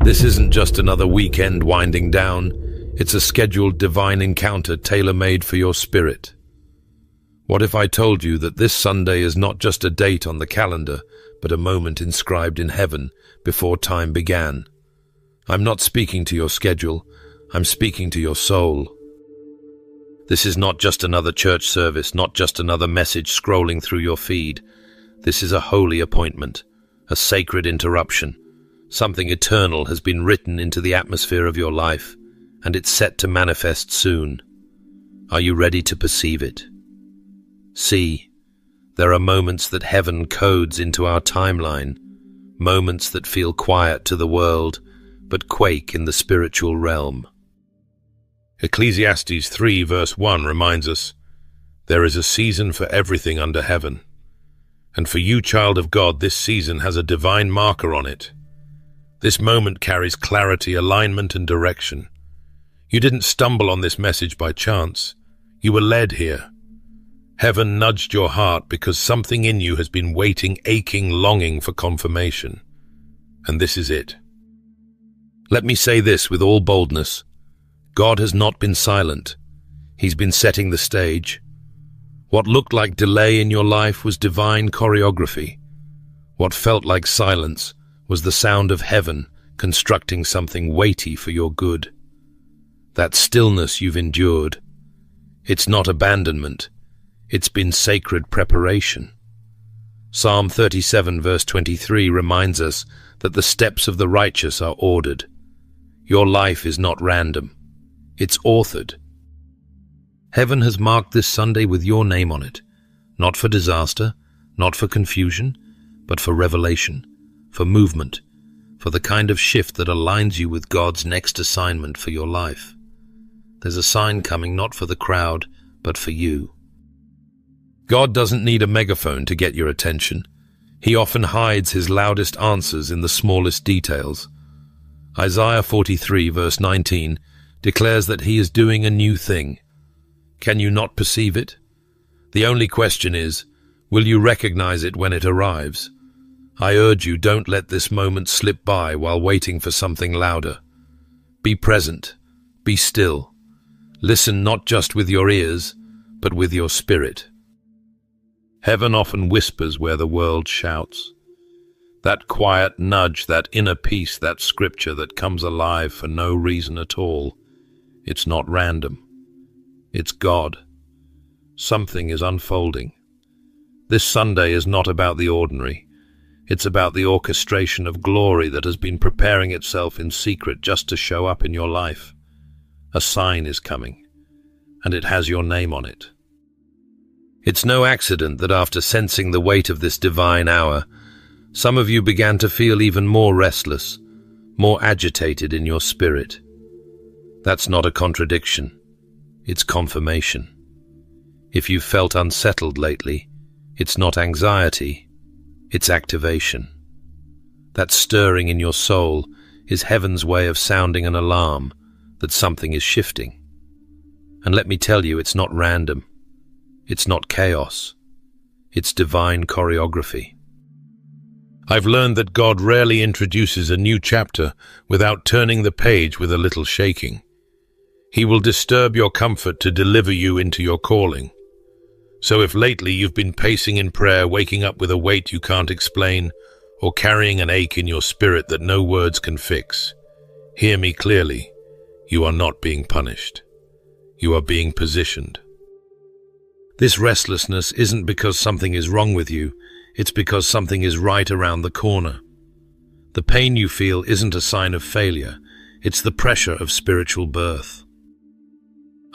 This isn't just another weekend winding down. It's a scheduled divine encounter tailor-made for your spirit. What if I told you that this Sunday is not just a date on the calendar, but a moment inscribed in heaven before time began? I'm not speaking to your schedule. I'm speaking to your soul. This is not just another church service, not just another message scrolling through your feed. This is a holy appointment, a sacred interruption. Something eternal has been written into the atmosphere of your life, and it's set to manifest soon. Are you ready to perceive it? See, there are moments that heaven codes into our timeline, moments that feel quiet to the world, but quake in the spiritual realm. Ecclesiastes 3 verse 1 reminds us, "There is a season for everything under heaven." And for you, child of God, this season has a divine marker on it. This moment carries clarity, alignment, and direction. You didn't stumble on this message by chance. You were led here. Heaven nudged your heart because something in you has been waiting, aching, longing for confirmation. And this is it. Let me say this with all boldness. God has not been silent. He's been setting the stage. What looked like delay in your life was divine choreography. What felt like silence was the sound of heaven constructing something weighty for your good. That stillness you've endured, it's not abandonment. It's been sacred preparation. Psalm 37 verse 23 reminds us that the steps of the righteous are ordered. Your life is not random. It's authored. Heaven has marked this Sunday with your name on it, not for disaster, not for confusion, but for revelation, for movement, for the kind of shift that aligns you with God's next assignment for your life. There's a sign coming not for the crowd, but for you. God doesn't need a megaphone to get your attention. He often hides his loudest answers in the smallest details. Isaiah 43 verse 19 declares that he is doing a new thing. Can you not perceive it? The only question is, will you recognize it when it arrives? I urge you, don't let this moment slip by while waiting for something louder. Be present. Be still. Listen not just with your ears, but with your spirit. Heaven often whispers where the world shouts. That quiet nudge, that inner peace, that scripture that comes alive for no reason at all. It's not random. It's God. Something is unfolding. This Sunday is not about the ordinary. It's about the orchestration of glory that has been preparing itself in secret just to show up in your life. A sign is coming, and it has your name on it. It's no accident that after sensing the weight of this divine hour, some of you began to feel even more restless, more agitated in your spirit. That's not a contradiction. It's confirmation. If you've felt unsettled lately, it's not anxiety, it's activation. That stirring in your soul is heaven's way of sounding an alarm that something is shifting. And let me tell you, it's not random. It's not chaos. It's divine choreography. I've learned that God rarely introduces a new chapter without turning the page with a little shaking. He will disturb your comfort to deliver you into your calling. So if lately you've been pacing in prayer, waking up with a weight you can't explain, or carrying an ache in your spirit that no words can fix, hear me clearly. You are not being punished. You are being positioned. This restlessness isn't because something is wrong with you. It's because something is right around the corner. The pain you feel isn't a sign of failure. It's the pressure of spiritual birth.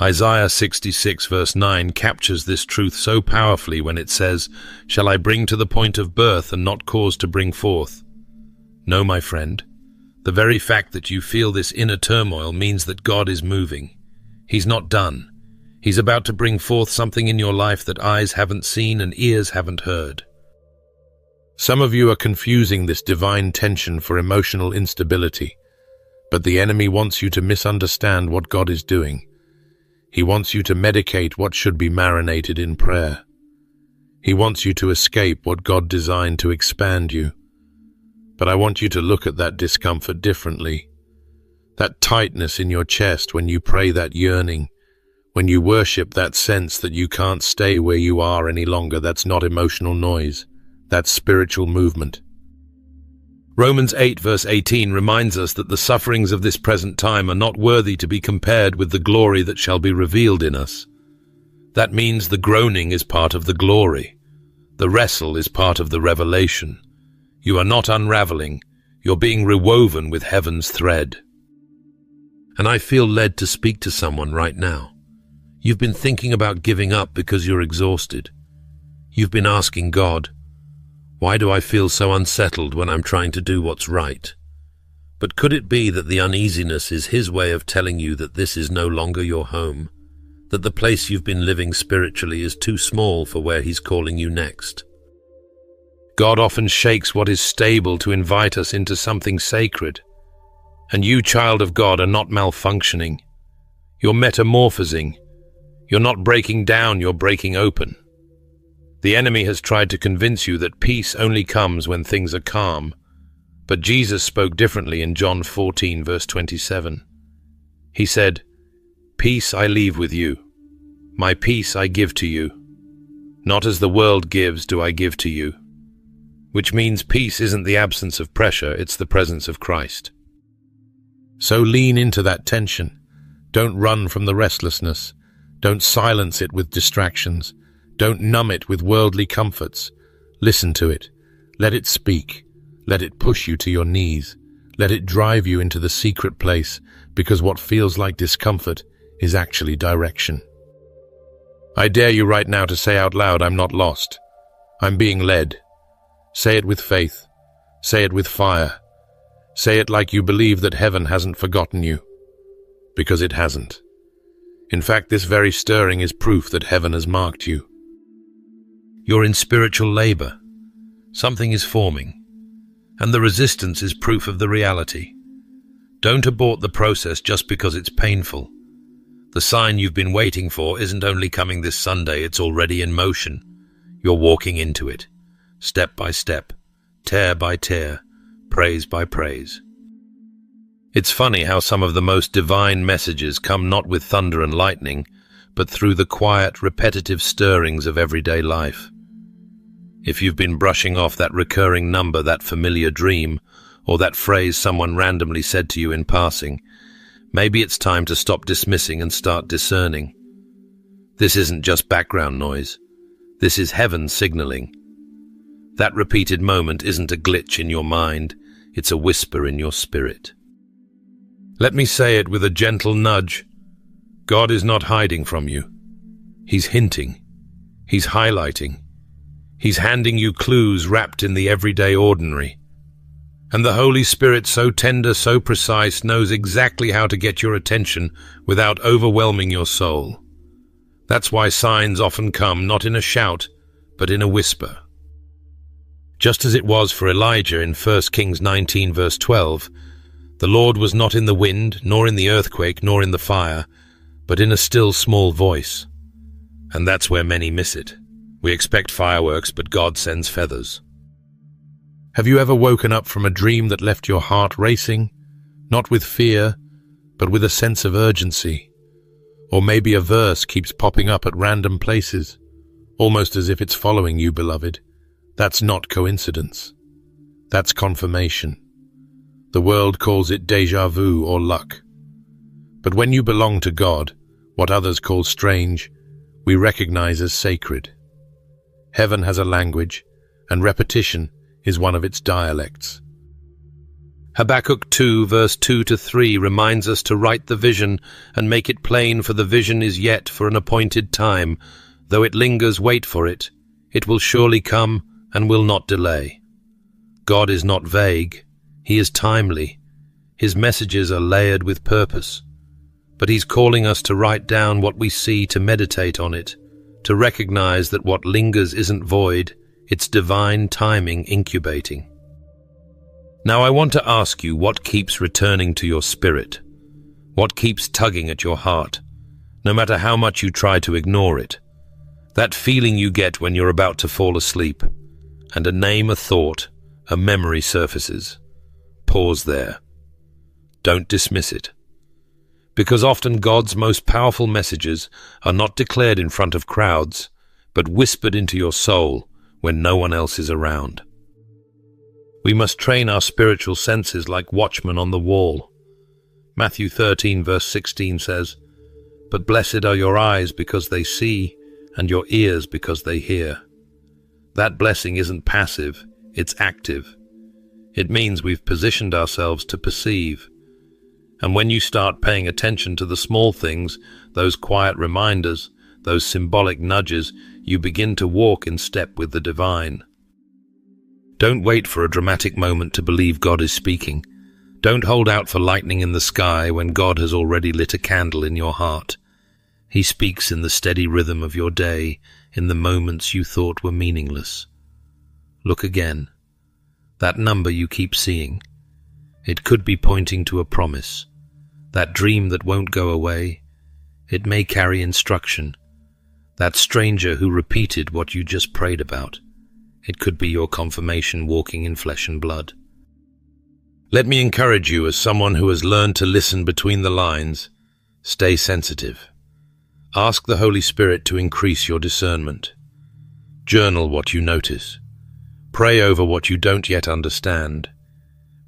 Isaiah 66 verse 9 captures this truth so powerfully when it says, "Shall I bring to the point of birth and not cause to bring forth?" No, my friend. The very fact that you feel this inner turmoil means that God is moving. He's not done. He's about to bring forth something in your life that eyes haven't seen and ears haven't heard. Some of you are confusing this divine tension for emotional instability, but the enemy wants you to misunderstand what God is doing. He wants you to medicate what should be marinated in prayer. He wants you to escape what God designed to expand you. But I want you to look at that discomfort differently. That tightness in your chest when you pray, that yearning, when you worship, that sense that you can't stay where you are any longer. That's not emotional noise. That's spiritual movement. Romans 8 verse 18 reminds us that the sufferings of this present time are not worthy to be compared with the glory that shall be revealed in us. That means the groaning is part of the glory. The wrestle is part of the revelation. You are not unraveling. You're being rewoven with heaven's thread. And I feel led to speak to someone right now. You've been thinking about giving up because you're exhausted. You've been asking God, why do I feel so unsettled when I'm trying to do what's right? But could it be that the uneasiness is His way of telling you that this is no longer your home, that the place you've been living spiritually is too small for where He's calling you next? God often shakes what is stable to invite us into something sacred. And you, child of God, are not malfunctioning. You're metamorphosing. You're not breaking down, you're breaking open. The enemy has tried to convince you that peace only comes when things are calm, but Jesus spoke differently in John 14 verse 27. He said, "Peace I leave with you. My peace I give to you. Not as the world gives do I give to you." Which means peace isn't the absence of pressure, it's the presence of Christ. So lean into that tension. Don't run from the restlessness. Don't silence it with distractions. Don't numb it with worldly comforts. Listen to it. Let it speak. Let it push you to your knees. Let it drive you into the secret place, because what feels like discomfort is actually direction. I dare you right now to say out loud, I'm not lost. I'm being led. Say it with faith. Say it with fire. Say it like you believe that heaven hasn't forgotten you. Because it hasn't. In fact, this very stirring is proof that heaven has marked you. You're in spiritual labor. Something is forming. And the resistance is proof of the reality. Don't abort the process just because it's painful. The sign you've been waiting for isn't only coming this Sunday, it's already in motion. You're walking into it, step by step, tear by tear, praise by praise. It's funny how some of the most divine messages come not with thunder and lightning, but through the quiet, repetitive stirrings of everyday life. If you've been brushing off that recurring number, that familiar dream, or that phrase someone randomly said to you in passing, maybe it's time to stop dismissing and start discerning. This isn't just background noise. This is heaven signaling. That repeated moment isn't a glitch in your mind, it's a whisper in your spirit. Let me say it with a gentle nudge. God is not hiding from you. He's hinting. He's highlighting. He's handing you clues wrapped in the everyday ordinary. And the Holy Spirit, so tender, so precise, knows exactly how to get your attention without overwhelming your soul. That's why signs often come not in a shout, but in a whisper. Just as it was for Elijah in 1 Kings 19 verse 12, the Lord was not in the wind, nor in the earthquake, nor in the fire, but in a still small voice. And that's where many miss it. We expect fireworks, but God sends feathers. Have you ever woken up from a dream that left your heart racing, not with fear, but with a sense of urgency? Or maybe a verse keeps popping up at random places, almost as if it's following you, beloved. That's not coincidence. That's confirmation. The world calls it déjà vu or luck. But when you belong to God, what others call strange, we recognize as sacred. Heaven has a language, and repetition is one of its dialects. Habakkuk 2 verse 2-3 reminds us to write the vision and make it plain, for the vision is yet for an appointed time. Though it lingers, wait for it. It will surely come and will not delay. God is not vague. He is timely. His messages are layered with purpose. But He's calling us to write down what we see, to meditate on it, to recognize that what lingers isn't void, it's divine timing incubating. Now I want to ask you, what keeps returning to your spirit? What keeps tugging at your heart, no matter how much you try to ignore it? That feeling you get when you're about to fall asleep, and a name, a thought, a memory surfaces. Pause there. Don't dismiss it. Because often God's most powerful messages are not declared in front of crowds, but whispered into your soul when no one else is around. We must train our spiritual senses like watchmen on the wall. Matthew 13 verse 16 says, "But blessed are your eyes because they see, and your ears because they hear." That blessing isn't passive, it's active. It means we've positioned ourselves to perceive. And when you start paying attention to the small things, those quiet reminders, those symbolic nudges, you begin to walk in step with the divine. Don't wait for a dramatic moment to believe God is speaking. Don't hold out for lightning in the sky when God has already lit a candle in your heart. He speaks in the steady rhythm of your day, in the moments you thought were meaningless. Look again. That number you keep seeing. It could be pointing to a promise. That dream that won't go away. It may carry instruction. That stranger who repeated what you just prayed about. It could be your confirmation walking in flesh and blood. Let me encourage you as someone who has learned to listen between the lines. Stay sensitive. Ask the Holy Spirit to increase your discernment. Journal what you notice. Pray over what you don't yet understand.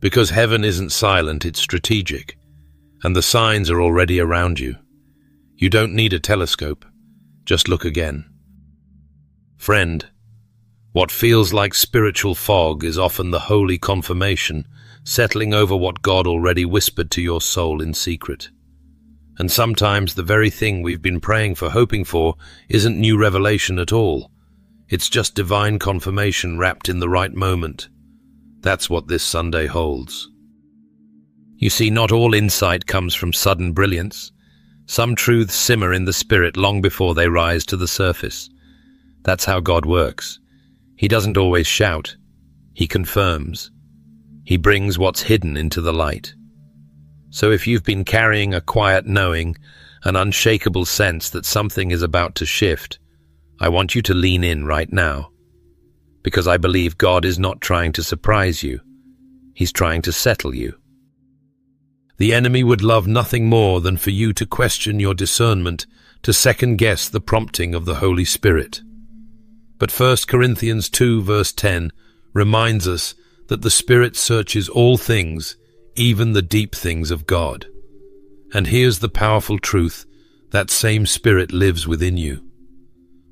Because heaven isn't silent, it's strategic, and the signs are already around you. You don't need a telescope. Just look again. Friend, what feels like spiritual fog is often the holy confirmation settling over what God already whispered to your soul in secret. And sometimes the very thing we've been praying for, hoping for, isn't new revelation at all. It's just divine confirmation wrapped in the right moment. That's what this Sunday holds. You see, not all insight comes from sudden brilliance. Some truths simmer in the spirit long before they rise to the surface. That's how God works. He doesn't always shout. He confirms. He brings what's hidden into the light. So if you've been carrying a quiet knowing, an unshakable sense that something is about to shift, I want you to lean in right now. Because I believe God is not trying to surprise you. He's trying to settle you. The enemy would love nothing more than for you to question your discernment, to second-guess the prompting of the Holy Spirit. But 1 Corinthians 2 verse 10 reminds us that the Spirit searches all things, even the deep things of God. And here's the powerful truth, that same Spirit lives within you.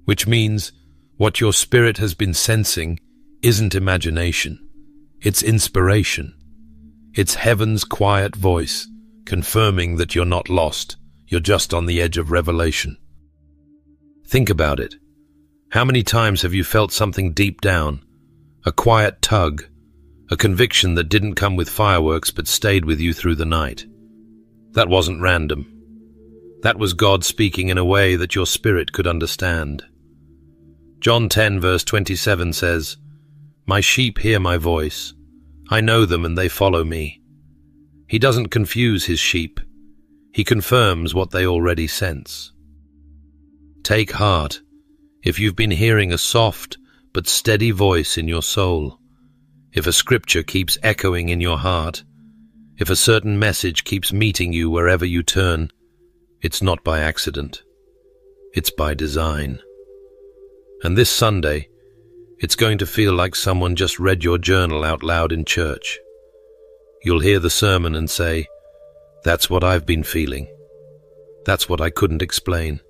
Which means what your spirit has been sensing isn't imagination, it's inspiration. It's heaven's quiet voice, confirming that you're not lost, you're just on the edge of revelation. Think about it. How many times have you felt something deep down, a quiet tug, a conviction that didn't come with fireworks but stayed with you through the night? That wasn't random. That was God speaking in a way that your spirit could understand. John 10 verse 27 says, "My sheep hear my voice. I know them and they follow me." He doesn't confuse his sheep. He confirms what they already sense. Take heart if you've been hearing a soft but steady voice in your soul, if a scripture keeps echoing in your heart, if a certain message keeps meeting you wherever you turn, it's not by accident. It's by design. And this Sunday, it's going to feel like someone just read your journal out loud in church. You'll hear the sermon and say, "That's what I've been feeling. That's what I couldn't explain."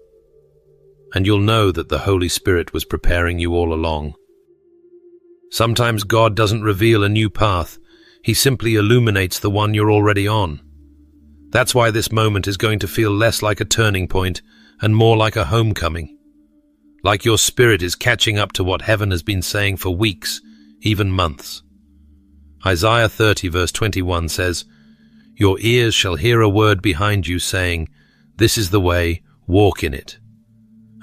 And you'll know that the Holy Spirit was preparing you all along. Sometimes God doesn't reveal a new path. He simply illuminates the one you're already on. That's why this moment is going to feel less like a turning point and more like a homecoming. Like your spirit is catching up to what heaven has been saying for weeks, even months. Isaiah 30 verse 21 says, "Your ears shall hear a word behind you saying, 'This is the way, walk in it.'"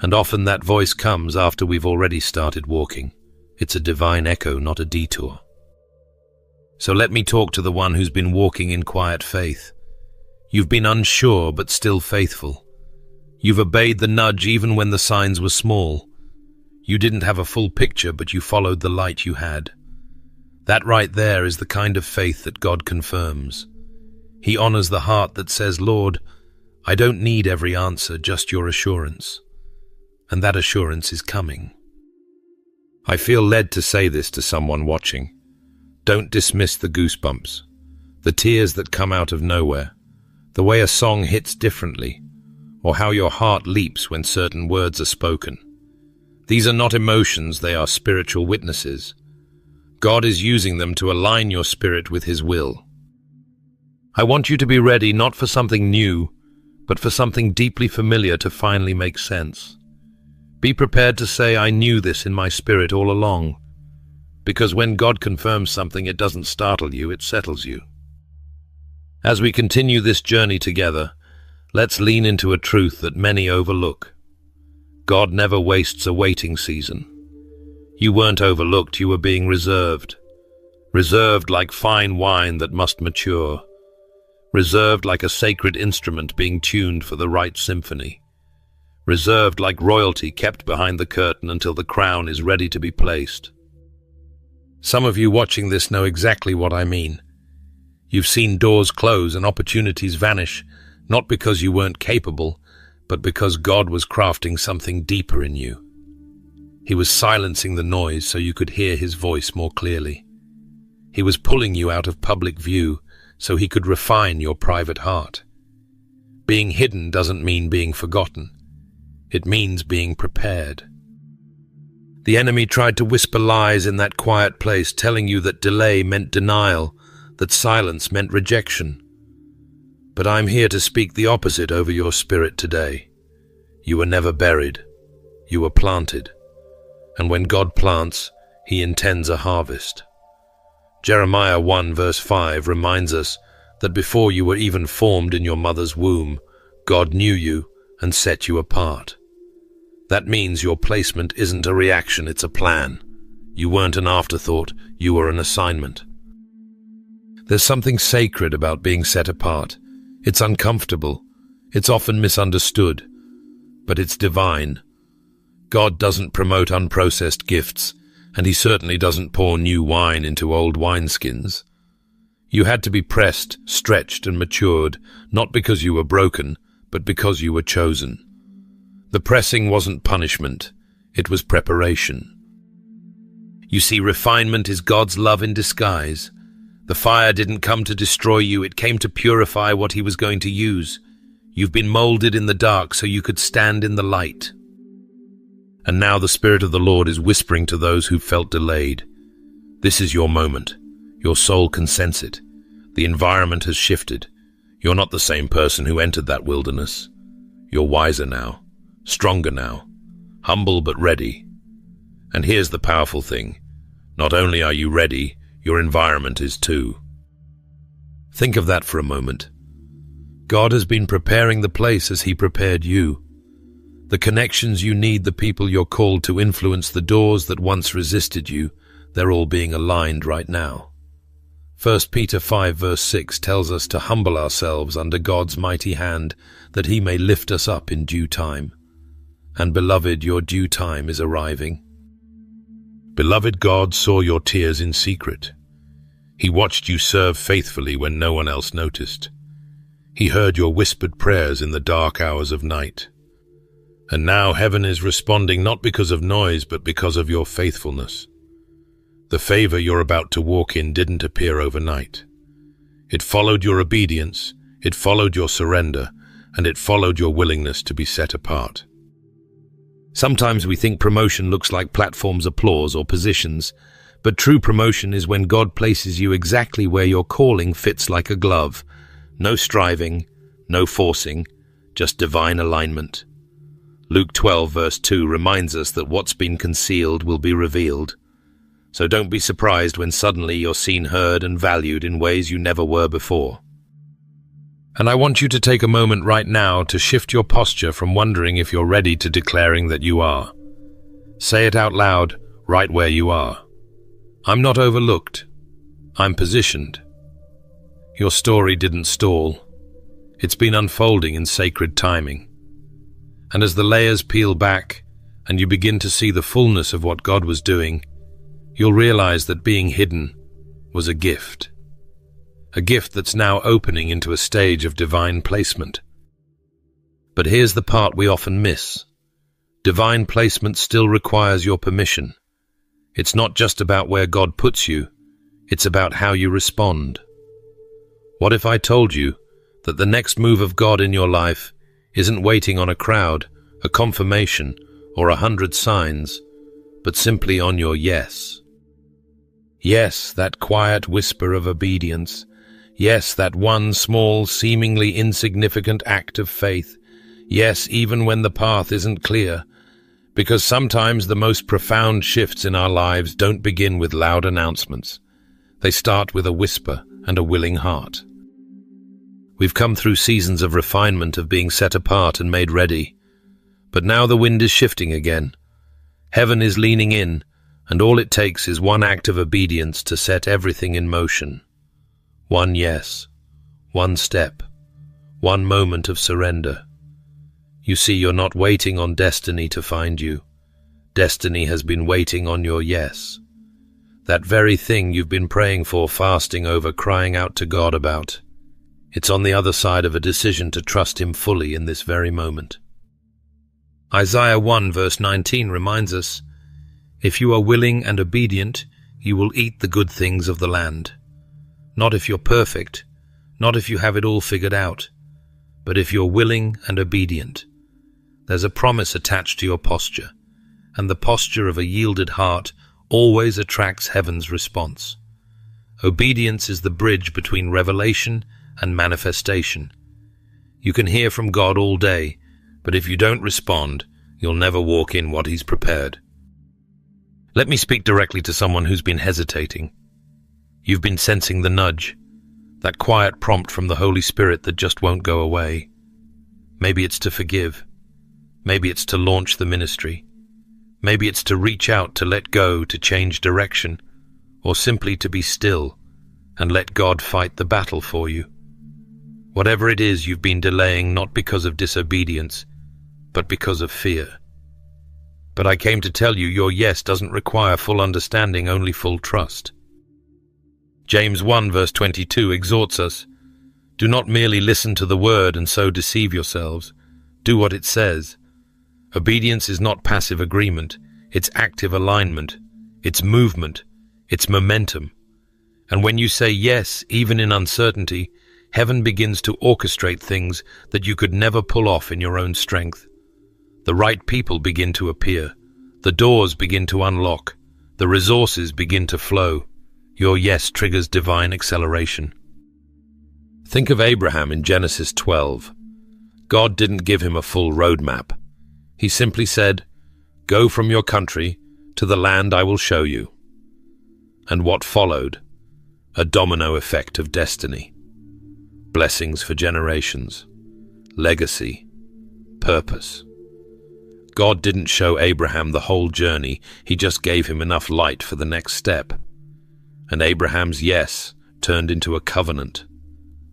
And often that voice comes after we've already started walking. It's a divine echo, not a detour. So let me talk to the one who's been walking in quiet faith. You've been unsure but still faithful. You've obeyed the nudge even when the signs were small. You didn't have a full picture, but you followed the light you had. That right there is the kind of faith that God confirms. He honors the heart that says, "Lord, I don't need every answer, just your assurance." And that assurance is coming. I feel led to say this to someone watching. Don't dismiss the goosebumps, the tears that come out of nowhere, the way a song hits differently, or how your heart leaps when certain words are spoken. These are not emotions, they are spiritual witnesses. God is using them to align your spirit with His will. I want you to be ready not for something new, but for something deeply familiar to finally make sense. Be prepared to say, "I knew this in my spirit all along." Because when God confirms something, it doesn't startle you, it settles you. As we continue this journey together, let's lean into a truth that many overlook. God never wastes a waiting season. You weren't overlooked, you were being reserved. Reserved like fine wine that must mature. Reserved like a sacred instrument being tuned for the right symphony. Reserved like royalty kept behind the curtain until the crown is ready to be placed. Some of you watching this know exactly what I mean. You've seen doors close and opportunities vanish, not because you weren't capable, but because God was crafting something deeper in you. He was silencing the noise so you could hear His voice more clearly. He was pulling you out of public view so He could refine your private heart. Being hidden doesn't mean being forgotten. It means being prepared. The enemy tried to whisper lies in that quiet place, telling you that delay meant denial, that silence meant rejection. But I'm here to speak the opposite over your spirit today. You were never buried. You were planted. And when God plants, He intends a harvest. Jeremiah 1 verse 5 reminds us that before you were even formed in your mother's womb, God knew you and set you apart. That means your placement isn't a reaction, it's a plan. You weren't an afterthought, you were an assignment. There's something sacred about being set apart. It's uncomfortable. It's often misunderstood. But it's divine. God doesn't promote unprocessed gifts, and He certainly doesn't pour new wine into old wineskins. You had to be pressed, stretched, and matured, not because you were broken, but because you were chosen. The pressing wasn't punishment, it was preparation. You see, refinement is God's love in disguise. The fire didn't come to destroy you, it came to purify what He was going to use. You've been molded in the dark so you could stand in the light. And now the Spirit of the Lord is whispering to those who felt delayed. This is your moment. Your soul can sense it. The environment has shifted. You're not the same person who entered that wilderness. You're wiser now. Stronger now, humble but ready. And here's the powerful thing. Not only are you ready, your environment is too. Think of that for a moment. God has been preparing the place as He prepared you. The connections you need, the people you're called to influence, the doors that once resisted you, they're all being aligned right now. 1 Peter 5 verse 6 tells us to humble ourselves under God's mighty hand, that He may lift us up in due time. And beloved, your due time is arriving. Beloved, God saw your tears in secret. He watched you serve faithfully when no one else noticed. He heard your whispered prayers in the dark hours of night. And now heaven is responding not because of noise, but because of your faithfulness. The favor you're about to walk in didn't appear overnight. It followed your obedience, it followed your surrender, and it followed your willingness to be set apart. Sometimes we think promotion looks like platforms, applause, or positions, but true promotion is when God places you exactly where your calling fits like a glove. No striving, no forcing, just divine alignment. Luke 12 verse 2 reminds us that what's been concealed will be revealed. So don't be surprised when suddenly you're seen, heard, and valued in ways you never were before. And I want you to take a moment right now to shift your posture from wondering if you're ready to declaring that you are. Say it out loud, right where you are. I'm not overlooked. I'm positioned. Your story didn't stall. It's been unfolding in sacred timing. And as the layers peel back and you begin to see the fullness of what God was doing, you'll realize that being hidden was a gift. A gift that's now opening into a stage of divine placement. But here's the part we often miss. Divine placement still requires your permission. It's not just about where God puts you, it's about how you respond. What if I told you that the next move of God in your life isn't waiting on a crowd, a confirmation, or 100 signs, but simply on your yes? Yes, that quiet whisper of obedience. Yes, that one small, seemingly insignificant act of faith. Yes, even when the path isn't clear. Because sometimes the most profound shifts in our lives don't begin with loud announcements. They start with a whisper and a willing heart. We've come through seasons of refinement, of being set apart and made ready. But now the wind is shifting again. Heaven is leaning in, and all it takes is one act of obedience to set everything in motion. One yes, one step, one moment of surrender. You see, you're not waiting on destiny to find you. Destiny has been waiting on your yes. That very thing you've been praying for, fasting over, crying out to God about. It's on the other side of a decision to trust Him fully in this very moment. Isaiah 1 verse 19 reminds us, "If you are willing and obedient, you will eat the good things of the land." Not if you're perfect, not if you have it all figured out, but if you're willing and obedient. There's a promise attached to your posture, and the posture of a yielded heart always attracts heaven's response. Obedience is the bridge between revelation and manifestation. You can hear from God all day, but if you don't respond, you'll never walk in what He's prepared. Let me speak directly to someone who's been hesitating. You've been sensing the nudge, that quiet prompt from the Holy Spirit that just won't go away. Maybe it's to forgive. Maybe it's to launch the ministry. Maybe it's to reach out, to let go, to change direction, or simply to be still and let God fight the battle for you. Whatever it is, you've been delaying not because of disobedience, but because of fear. But I came to tell you, your yes doesn't require full understanding, only full trust. James 1 verse 22 exhorts us, "Do not merely listen to the word and so deceive yourselves. Do what it says." Obedience is not passive agreement, it's active alignment, it's movement, it's momentum. And when you say yes, even in uncertainty, heaven begins to orchestrate things that you could never pull off in your own strength. The right people begin to appear, the doors begin to unlock, the resources begin to flow. Your yes triggers divine acceleration. Think of Abraham in Genesis 12. God didn't give him a full roadmap. He simply said, "Go from your country to the land I will show you." And what followed? A domino effect of destiny. Blessings for generations. Legacy. Purpose. God didn't show Abraham the whole journey, He just gave him enough light for the next step. And Abraham's yes turned into a covenant,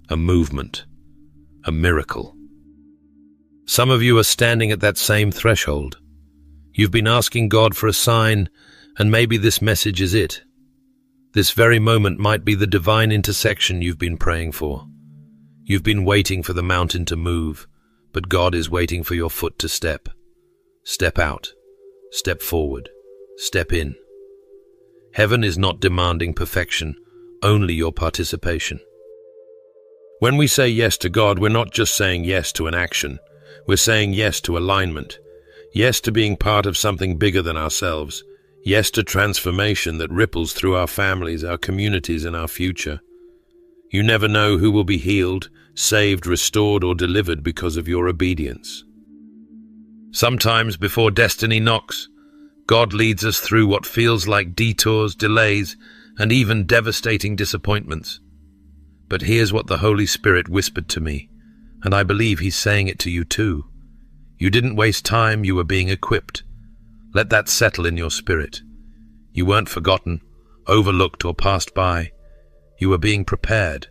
a movement, a miracle. Some of you are standing at that same threshold. You've been asking God for a sign, and maybe this message is it. This very moment might be the divine intersection you've been praying for. You've been waiting for the mountain to move, but God is waiting for your foot to step. Step out, step forward, step in. Heaven is not demanding perfection, only your participation. When we say yes to God, we're not just saying yes to an action. We're saying yes to alignment, yes to being part of something bigger than ourselves, yes to transformation that ripples through our families, our communities, and our future. You never know who will be healed, saved, restored, or delivered because of your obedience. Sometimes before destiny knocks, God leads us through what feels like detours, delays, and even devastating disappointments. But here's what the Holy Spirit whispered to me, and I believe He's saying it to you too. You didn't waste time, you were being equipped. Let that settle in your spirit. You weren't forgotten, overlooked, or passed by. You were being prepared.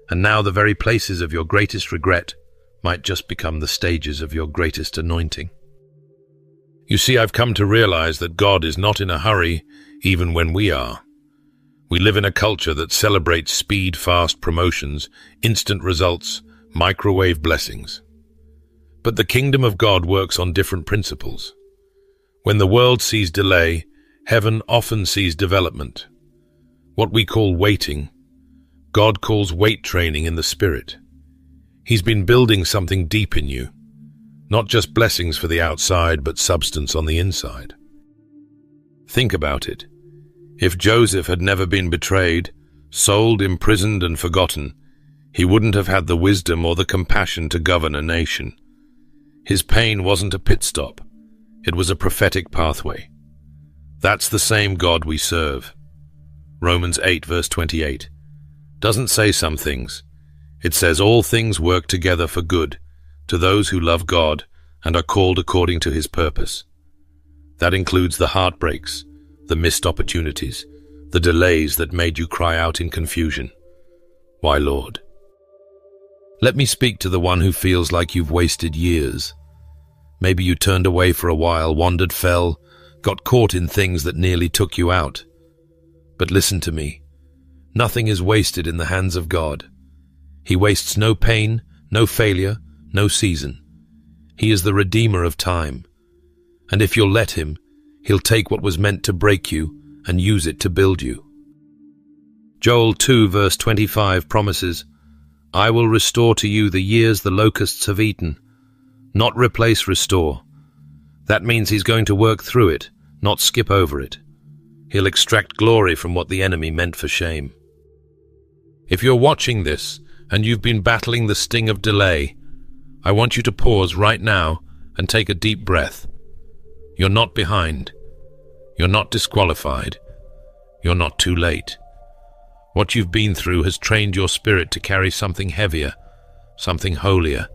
And now the very places of your greatest regret might just become the stages of your greatest anointing. You see, I've come to realize that God is not in a hurry, even when we are. We live in a culture that celebrates speed, fast promotions, instant results, microwave blessings. But the kingdom of God works on different principles. When the world sees delay, heaven often sees development. What we call waiting, God calls weight training in the spirit. He's been building something deep in you, not just blessings for the outside, but substance on the inside. Think about it. If Joseph had never been betrayed, sold, imprisoned, and forgotten, he wouldn't have had the wisdom or the compassion to govern a nation. His pain wasn't a pit stop. It was a prophetic pathway. That's the same God we serve. Romans 8, verse 28. Doesn't say some things. It says all things work together for good to those who love God and are called according to his purpose. That includes the heartbreaks, the missed opportunities, the delays that made you cry out in confusion. Why, Lord? Let me speak to the one who feels like you've wasted years. Maybe you turned away for a while, wandered, fell, got caught in things that nearly took you out. But listen to me. Nothing is wasted in the hands of God. He wastes no pain, no failure, no season. He is the Redeemer of time. And if you'll let him, he'll take what was meant to break you and use it to build you. Joel 2, verse 25 promises, I will restore to you the years the locusts have eaten. Not replace, restore. That means he's going to work through it, not skip over it. He'll extract glory from what the enemy meant for shame. If you're watching this and you've been battling the sting of delay, I want you to pause right now and take a deep breath. You're not behind. You're not disqualified. You're not too late. What you've been through has trained your spirit to carry something heavier, something holier.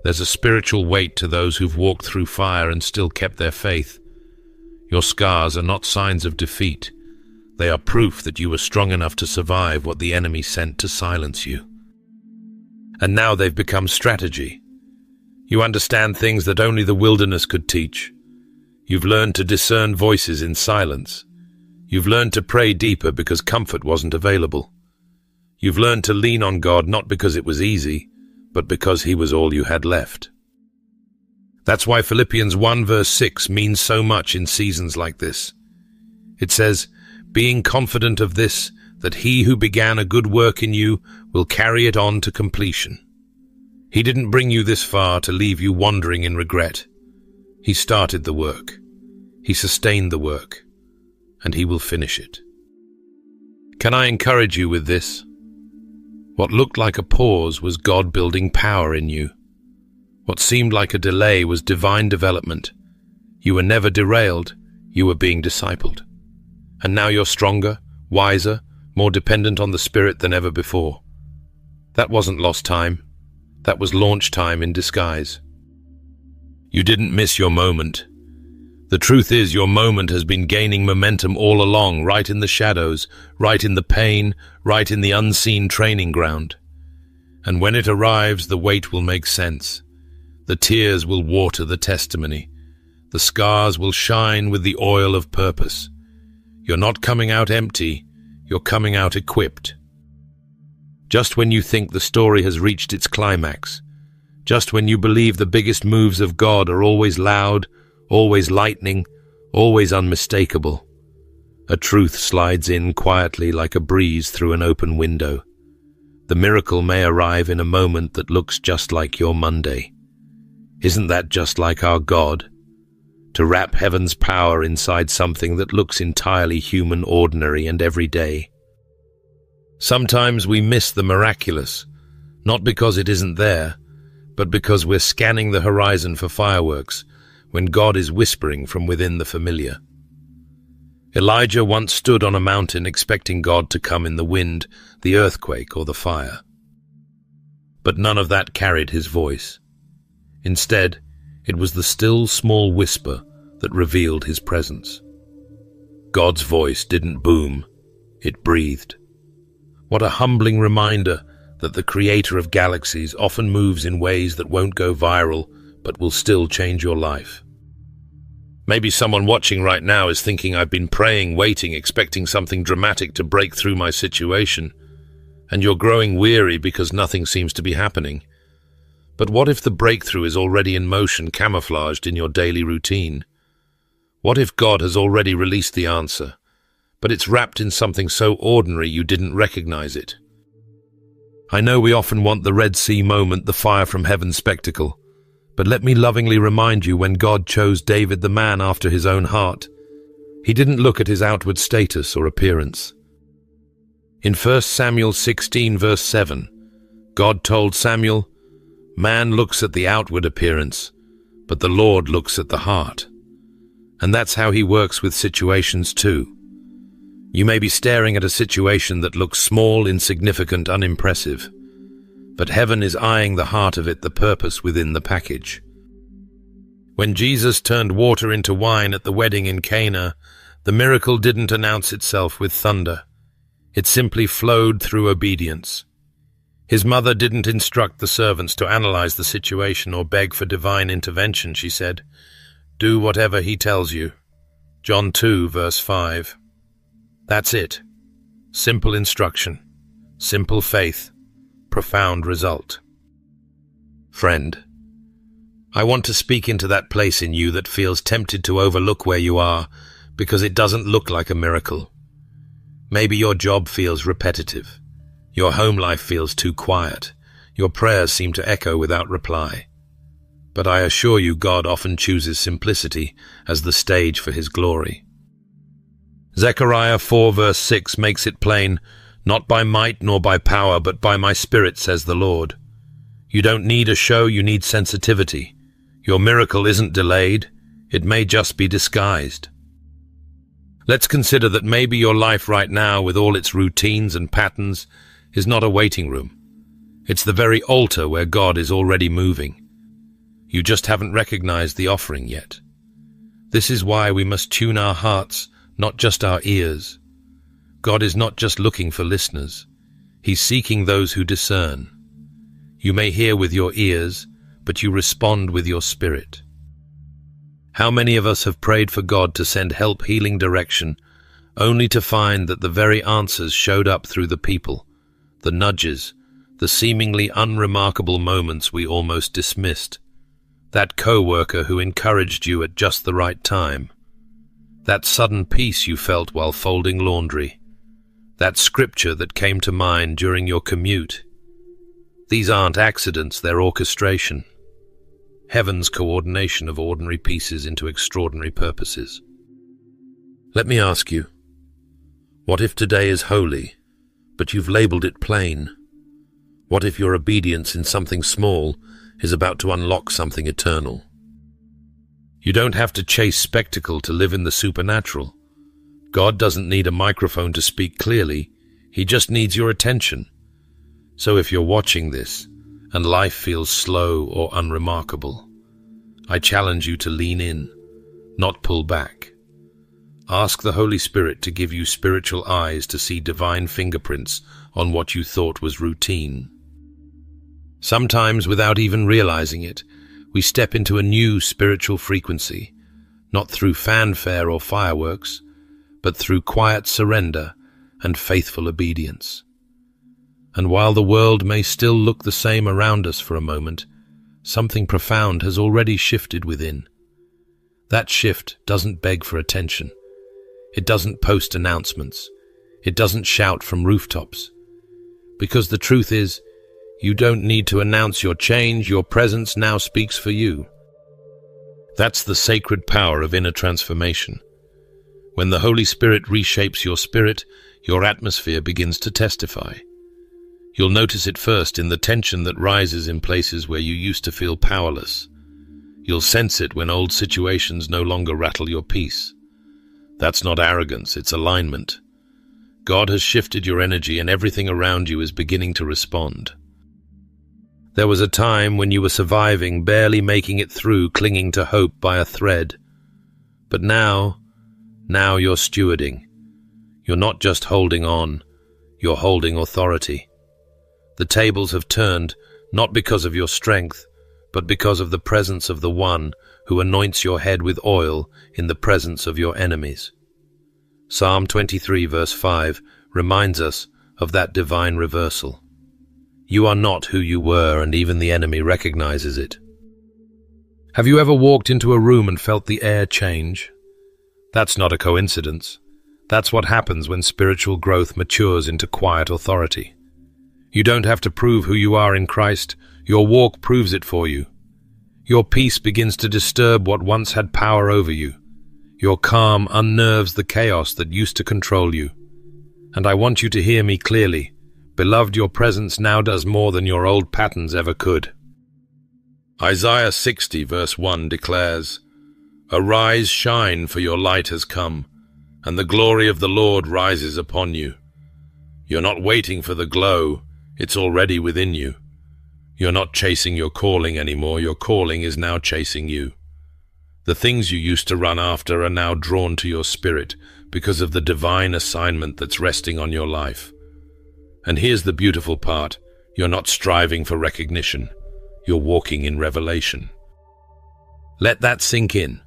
There's a spiritual weight to those who've walked through fire and still kept their faith. Your scars are not signs of defeat. They are proof that you were strong enough to survive what the enemy sent to silence you. And now they've become strategy. You understand things that only the wilderness could teach. You've learned to discern voices in silence. You've learned to pray deeper because comfort wasn't available. You've learned to lean on God not because it was easy, but because he was all you had left. That's why Philippians 1 verse 6 means so much in seasons like this. It says, being confident of this, that he who began a good work in you will carry it on to completion. He didn't bring you this far to leave you wandering in regret. He started the work. He sustained the work. And he will finish it. Can I encourage you with this? What looked like a pause was God building power in you. What seemed like a delay was divine development. You were never derailed, you were being discipled. And now you're stronger, wiser, more dependent on the Spirit than ever before. That wasn't lost time. That was launch time in disguise. You didn't miss your moment. The truth is, your moment has been gaining momentum all along, right in the shadows, right in the pain, right in the unseen training ground. And when it arrives, the weight will make sense. The tears will water the testimony. The scars will shine with the oil of purpose. You're not coming out empty, you're coming out equipped. Just when you think the story has reached its climax, just when you believe the biggest moves of God are always loud, always lightning, always unmistakable, a truth slides in quietly like a breeze through an open window. The miracle may arrive in a moment that looks just like your Monday. Isn't that just like our God? To wrap heaven's power inside something that looks entirely human, ordinary, and everyday. Sometimes we miss the miraculous, not because it isn't there, but because we're scanning the horizon for fireworks, when God is whispering from within the familiar. Elijah once stood on a mountain expecting God to come in the wind, the earthquake, or the fire. But none of that carried his voice. Instead, it was the still small whisper that revealed his presence. God's voice didn't boom, it breathed. What a humbling reminder that the creator of galaxies often moves in ways that won't go viral, but will still change your life. Maybe someone watching right now is thinking I've been praying, waiting, expecting something dramatic to break through my situation, and you're growing weary because nothing seems to be happening. But what if the breakthrough is already in motion, camouflaged in your daily routine? What if God has already released the answer, but it's wrapped in something so ordinary you didn't recognize it? I know we often want the Red Sea moment, the fire from heaven spectacle, but let me lovingly remind you, when God chose David, the man after his own heart, he didn't look at his outward status or appearance. In 1 Samuel 16 verse 7, God told Samuel, "Man looks at the outward appearance, but the Lord looks at the heart." And that's how he works with situations too. You may be staring at a situation that looks small, insignificant, unimpressive, but heaven is eyeing the heart of it, the purpose within the package. When Jesus turned water into wine at the wedding in Cana, the miracle didn't announce itself with thunder. It simply flowed through obedience. His mother didn't instruct the servants to analyze the situation or beg for divine intervention. She said, "Do whatever he tells you." John 2, verse 5. That's it. Simple instruction, simple faith, profound result. Friend, I want to speak into that place in you that feels tempted to overlook where you are because it doesn't look like a miracle. Maybe your job feels repetitive. Your home life feels too quiet. Your prayers seem to echo without reply. But I assure you, God often chooses simplicity as the stage for his glory. Zechariah 4 verse 6 makes it plain, "Not by might nor by power, but by my Spirit, says the Lord." You don't need a show, you need sensitivity. Your miracle isn't delayed, it may just be disguised. Let's consider that maybe your life right now, with all its routines and patterns, is not a waiting room. It's the very altar where God is already moving. You just haven't recognized the offering yet. This is why we must tune our hearts, not just our ears. God is not just looking for listeners. He's seeking those who discern. You may hear with your ears, but you respond with your spirit. How many of us have prayed for God to send help, healing, direction, only to find that the very answers showed up through the people, the nudges, the seemingly unremarkable moments we almost dismissed? That co-worker who encouraged you at just the right time. That sudden peace you felt while folding laundry. That scripture that came to mind during your commute. These aren't accidents, they're orchestration. Heaven's coordination of ordinary pieces into extraordinary purposes. Let me ask you, what if today is holy, but you've labeled it plain? What if your obedience in something small is about to unlock something eternal? You don't have to chase spectacle to live in the supernatural. God doesn't need a microphone to speak clearly, he just needs your attention. So if you're watching this, and life feels slow or unremarkable, I challenge you to lean in, not pull back. Ask the Holy Spirit to give you spiritual eyes to see divine fingerprints on what you thought was routine. Sometimes, without even realizing it, we step into a new spiritual frequency, not through fanfare or fireworks, but through quiet surrender and faithful obedience. And while the world may still look the same around us for a moment, something profound has already shifted within. That shift doesn't beg for attention. It doesn't post announcements. It doesn't shout from rooftops. Because the truth is, you don't need to announce your change, your presence now speaks for you. That's the sacred power of inner transformation. When the Holy Spirit reshapes your spirit, your atmosphere begins to testify. You'll notice it first in the tension that rises in places where you used to feel powerless. You'll sense it when old situations no longer rattle your peace. That's not arrogance, it's alignment. God has shifted your energy and everything around you is beginning to respond. There was a time when you were surviving, barely making it through, clinging to hope by a thread. But now you're stewarding. You're not just holding on, you're holding authority. The tables have turned, not because of your strength, but because of the presence of the One who anoints your head with oil in the presence of your enemies. Psalm 23 verse 5 reminds us of that divine reversal. You are not who you were, and even the enemy recognizes it. Have you ever walked into a room and felt the air change? That's not a coincidence. That's what happens when spiritual growth matures into quiet authority. You don't have to prove who you are in Christ. Your walk proves it for you. Your peace begins to disturb what once had power over you. Your calm unnerves the chaos that used to control you. And I want you to hear me clearly. Beloved, your presence now does more than your old patterns ever could. Isaiah 60 verse 1 declares, "Arise, shine, for your light has come, and the glory of the Lord rises upon you." You're not waiting for the glow, it's already within you. You're not chasing your calling anymore, your calling is now chasing you. The things you used to run after are now drawn to your spirit because of the divine assignment that's resting on your life. And here's the beautiful part, you're not striving for recognition, you're walking in revelation. Let that sink in,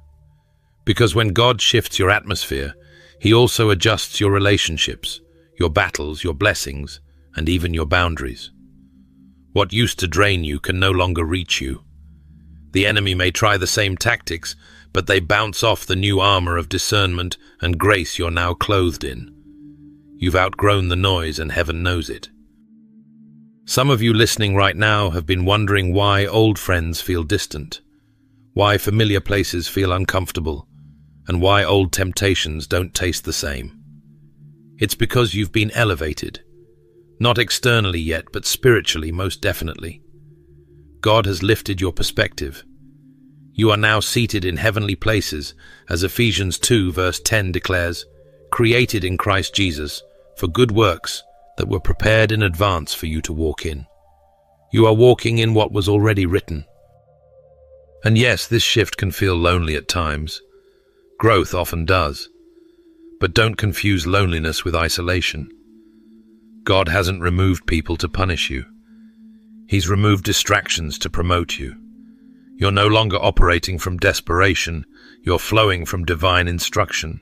because when God shifts your atmosphere, He also adjusts your relationships, your battles, your blessings, and even your boundaries. What used to drain you can no longer reach you. The enemy may try the same tactics, but they bounce off the new armor of discernment and grace you're now clothed in. You've outgrown the noise, and heaven knows it. Some of you listening right now have been wondering why old friends feel distant, why familiar places feel uncomfortable, and why old temptations don't taste the same. It's because you've been elevated. Not externally yet, but spiritually most definitely. God has lifted your perspective. You are now seated in heavenly places, as Ephesians 2 verse 10 declares, created in Christ Jesus for good works that were prepared in advance for you to walk in. You are walking in what was already written. And yes, this shift can feel lonely at times. Growth often does. But don't confuse loneliness with isolation. God hasn't removed people to punish you. He's removed distractions to promote you. You're no longer operating from desperation, you're flowing from divine instruction.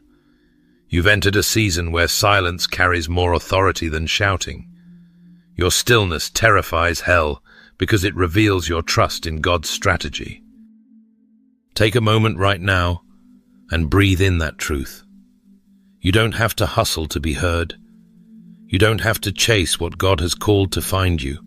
You've entered a season where silence carries more authority than shouting. Your stillness terrifies hell because it reveals your trust in God's strategy. Take a moment right now and breathe in that truth. You don't have to hustle to be heard. You don't have to chase what God has called to find you.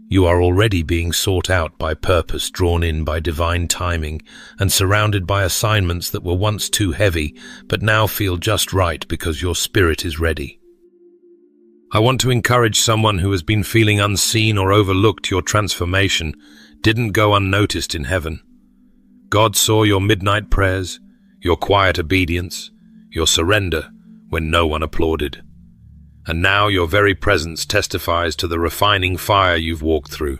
You are already being sought out by purpose, drawn in by divine timing, and surrounded by assignments that were once too heavy, but now feel just right because your spirit is ready. I want to encourage someone who has been feeling unseen or overlooked. Your transformation didn't go unnoticed in heaven. God saw your midnight prayers, your quiet obedience, your surrender when no one applauded. And now your very presence testifies to the refining fire you've walked through.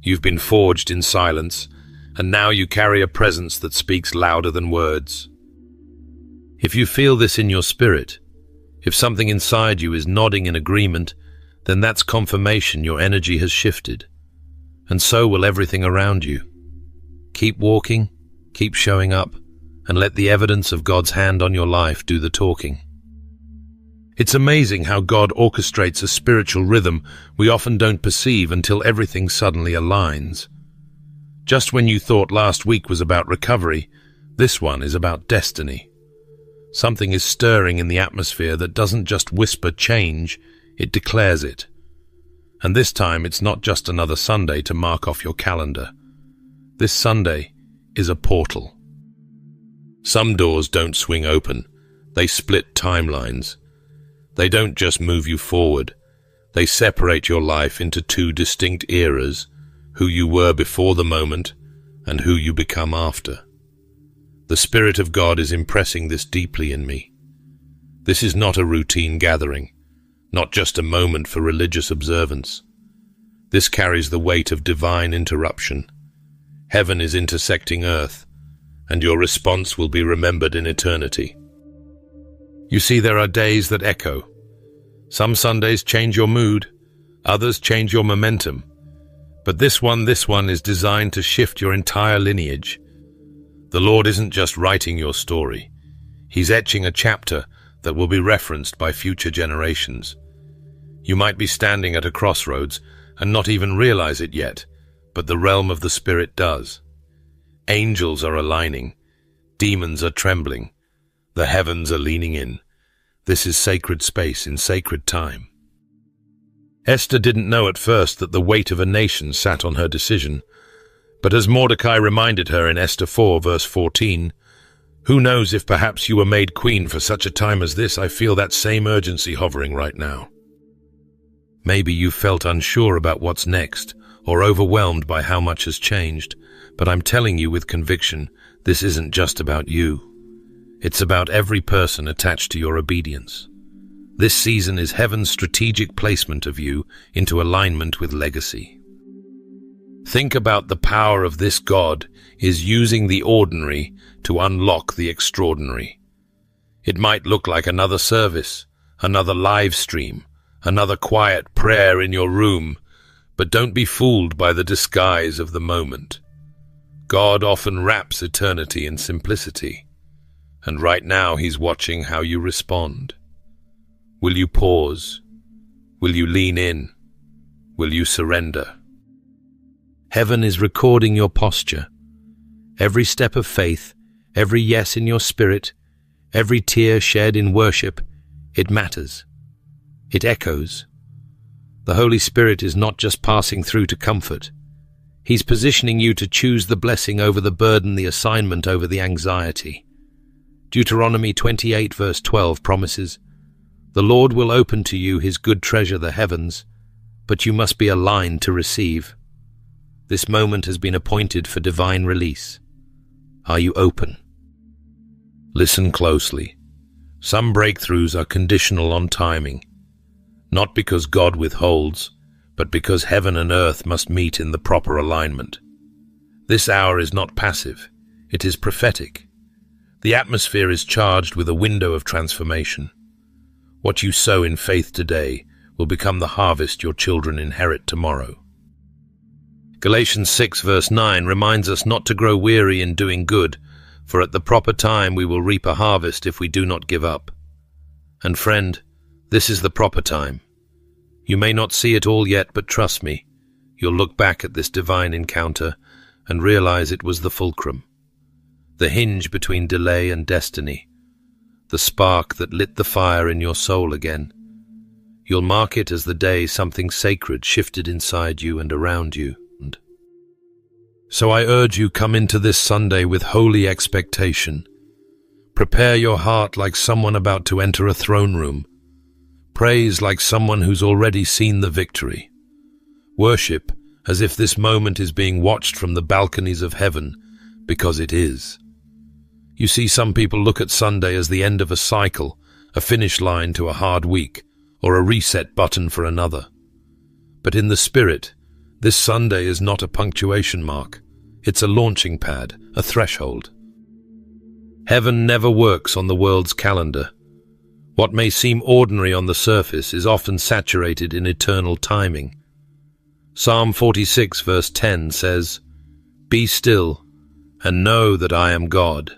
You've been forged in silence, and now you carry a presence that speaks louder than words. If you feel this in your spirit, if something inside you is nodding in agreement, then that's confirmation your energy has shifted. And so will everything around you. Keep walking, keep showing up, and let the evidence of God's hand on your life do the talking. It's amazing how God orchestrates a spiritual rhythm we often don't perceive until everything suddenly aligns. Just when you thought last week was about recovery, this one is about destiny. Something is stirring in the atmosphere that doesn't just whisper change, it declares it. And this time it's not just another Sunday to mark off your calendar. This Sunday is a portal. Some doors don't swing open, they split timelines. They don't just move you forward, they separate your life into two distinct eras, who you were before the moment and who you become after. The Spirit of God is impressing this deeply in me. This is not a routine gathering, not just a moment for religious observance. This carries the weight of divine interruption. Heaven is intersecting earth, and your response will be remembered in eternity. You see, there are days that echo. Some Sundays change your mood, others change your momentum. But this one is designed to shift your entire lineage. The Lord isn't just writing your story. He's etching a chapter that will be referenced by future generations. You might be standing at a crossroads and not even realize it yet, but the realm of the Spirit does. Angels are aligning. Demons are trembling. The heavens are leaning in. This is sacred space in sacred time. Esther didn't know at first that the weight of a nation sat on her decision, but as Mordecai reminded her in Esther 4, verse 14, "Who knows if perhaps you were made queen for such a time as this? I feel that same urgency hovering right now." Maybe you felt unsure about what's next, or overwhelmed by how much has changed, but I'm telling you with conviction, this isn't just about you. It's about every person attached to your obedience. This season is heaven's strategic placement of you into alignment with legacy. Think about the power of this God is using the ordinary to unlock the extraordinary. It might look like another service, another live stream, another quiet prayer in your room, but don't be fooled by the disguise of the moment. God often wraps eternity in simplicity, and right now He's watching how you respond. Will you pause? Will you lean in? Will you surrender? Heaven is recording your posture. Every step of faith, every yes in your spirit, every tear shed in worship, it matters. It echoes. The Holy Spirit is not just passing through to comfort. He's positioning you to choose the blessing over the burden, the assignment over the anxiety. Deuteronomy 28 verse 12 promises, "The Lord will open to you His good treasure, the heavens, but you must be aligned to receive." This moment has been appointed for divine release. Are you open? Listen closely. Some breakthroughs are conditional on timing, not because God withholds, but because heaven and earth must meet in the proper alignment. This hour is not passive, it is prophetic. The atmosphere is charged with a window of transformation. What you sow in faith today will become the harvest your children inherit tomorrow. Galatians 6 verse 9 reminds us not to grow weary in doing good, for at the proper time we will reap a harvest if we do not give up. And friend, this is the proper time. You may not see it all yet, but trust me, you'll look back at this divine encounter and realize it was the fulcrum, the hinge between delay and destiny, the spark that lit the fire in your soul again. You'll mark it as the day something sacred shifted inside you and around you. So I urge you, come into this Sunday with holy expectation. Prepare your heart like someone about to enter a throne room. Praise like someone who's already seen the victory. Worship as if this moment is being watched from the balconies of heaven, because it is. You see, some people look at Sunday as the end of a cycle, a finish line to a hard week, or a reset button for another. But in the Spirit, this Sunday is not a punctuation mark. It's a launching pad, a threshold. Heaven never works on the world's calendar. What may seem ordinary on the surface is often saturated in eternal timing. Psalm 46 verse 10 says, "Be still and know that I am God.